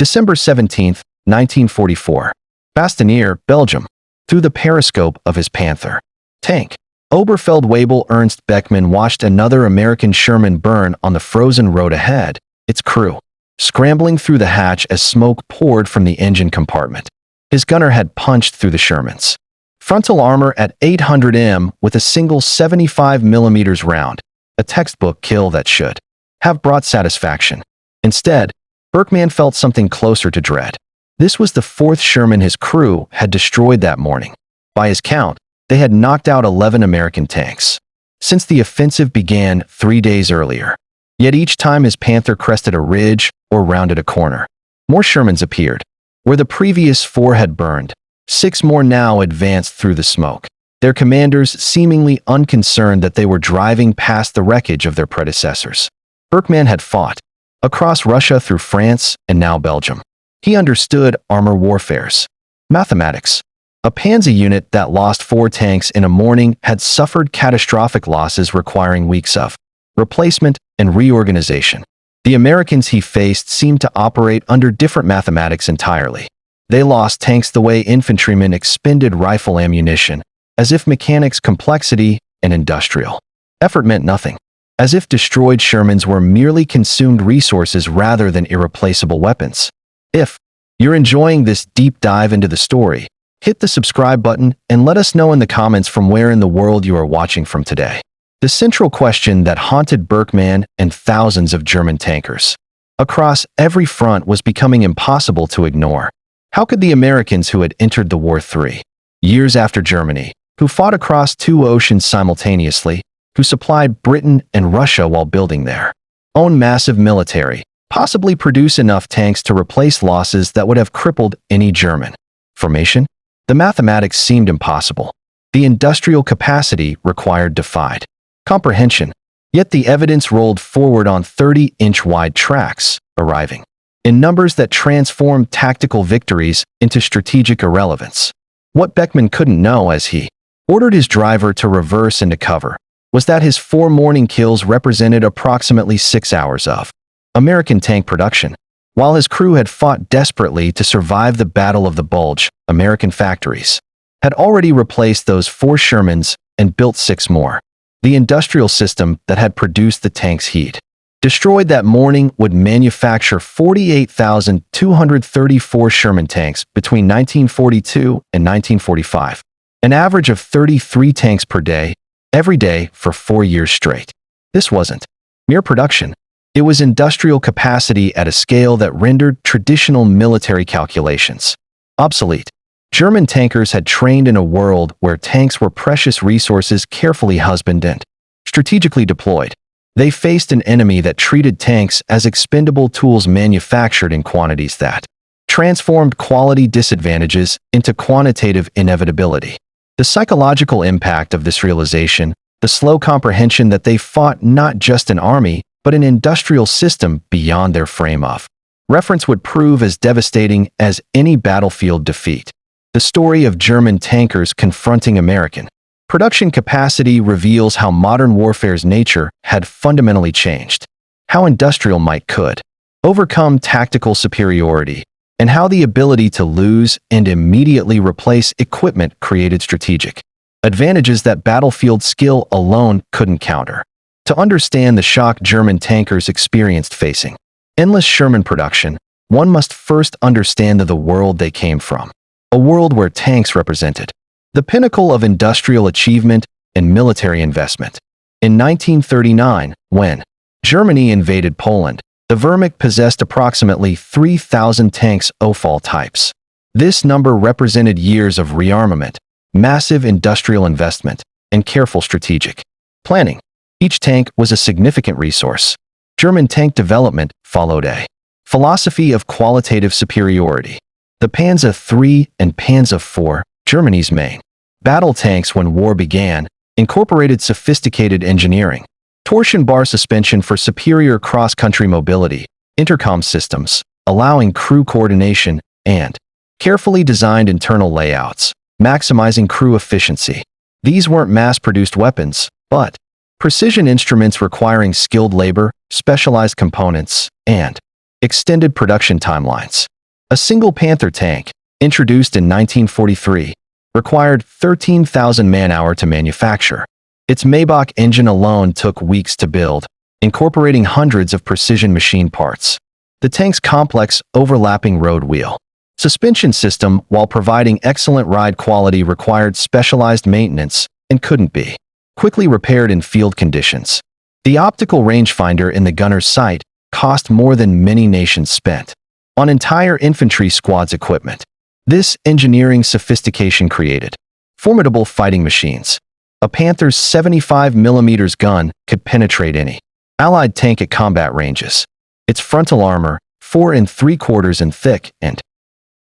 December 17, 1944. Bastogne, Belgium. Through the periscope of his Panther tank, Oberfeldwebel Ernst Beckmann watched another American Sherman burn on the frozen road ahead, its crew scrambling through the hatch as smoke poured from the engine compartment. His gunner had punched through the Sherman's frontal armor at 800 m with a single 75 mm round, a textbook kill that should have brought satisfaction. Instead, Beckmann felt something closer to dread. This was the fourth Sherman his crew had destroyed that morning. By his count, they had knocked out 11 American tanks since the offensive began 3 days earlier. Yet each time his Panther crested a ridge or rounded a corner, more Shermans appeared. Where the previous 4 had burned, 6 more now advanced through the smoke, their commanders seemingly unconcerned that they were driving past the wreckage of their predecessors. Beckmann had fought across Russia through France and now Belgium. He understood armor warfare's mathematics. A Panzer unit that lost 4 tanks in a morning had suffered catastrophic losses requiring weeks of replacement and reorganization. The Americans he faced seemed to operate under different mathematics entirely. They lost tanks the way infantrymen expended rifle ammunition, as if mechanics complexity and industrial effort meant nothing, as if destroyed Shermans were merely consumed resources rather than irreplaceable weapons. If you're enjoying this deep dive into the story, hit the subscribe button and let us know in the comments from where in the world you are watching from today. The central question that haunted Beckmann and thousands of German tankers across every front was becoming impossible to ignore. How could the Americans who had entered the war 3 years after Germany, who fought across 2 oceans simultaneously, who supplied Britain and Russia while building their own massive military, possibly produce enough tanks to replace losses that would have crippled any German formation? The mathematics seemed impossible. The industrial capacity required defied comprehension. Yet the evidence rolled forward on 30-inch wide tracks, arriving in numbers that transformed tactical victories into strategic irrelevance. What Beckmann couldn't know as he ordered his driver to reverse into cover was that his 4 morning kills represented approximately 6 hours of American tank production. While his crew had fought desperately to survive the Battle of the Bulge, American factories had already replaced those 4 Shermans and built 6 more. The industrial system that had produced the tanks he'd destroyed that morning would manufacture 48,234 Sherman tanks between 1942 and 1945, an average of 33 tanks per day, every day for 4 years straight. This wasn't mere production. It was industrial capacity at a scale that rendered traditional military calculations obsolete. German tankers had trained in a world where tanks were precious resources carefully husbanded and strategically deployed. They faced an enemy that treated tanks as expendable tools manufactured in quantities that transformed quality disadvantages into quantitative inevitability. The psychological impact of this realization, the slow comprehension that they fought not just an army, but an industrial system beyond their frame of reference would prove as devastating as any battlefield defeat. The story of German tankers confronting American production capacity reveals how modern warfare's nature had fundamentally changed, how industrial might could overcome tactical superiority, and how the ability to lose and immediately replace equipment created strategic advantages that battlefield skill alone couldn't counter. To understand the shock German tankers experienced facing endless Sherman production, one must first understand the world they came from. A world where tanks represented the pinnacle of industrial achievement and military investment. In 1939, when Germany invaded Poland, the Wehrmacht possessed approximately 3,000 tanks of all types. This number represented years of rearmament, massive industrial investment, and careful strategic planning. Each tank was a significant resource. German tank development followed a philosophy of qualitative superiority. The Panzer III and Panzer IV, Germany's main battle tanks when war began, incorporated sophisticated engineering, torsion bar suspension for superior cross-country mobility, intercom systems, allowing crew coordination, and carefully designed internal layouts, maximizing crew efficiency. These weren't mass-produced weapons, but precision instruments requiring skilled labor, specialized components, and Extended production timelines. A single Panther tank, introduced in 1943, required 13,000 man-hours to manufacture. Its Maybach engine alone took weeks to build, incorporating hundreds of precision machine parts. The tank's complex, overlapping road wheel suspension system, while providing excellent ride quality, required specialized maintenance and couldn't be quickly repaired in field conditions. The optical rangefinder in the gunner's sight cost more than many nations spent on entire infantry squads' equipment. This engineering sophistication created formidable fighting machines. A Panther's 75mm gun could penetrate any Allied tank at combat ranges. Its frontal armor, 4 3/4 in thick and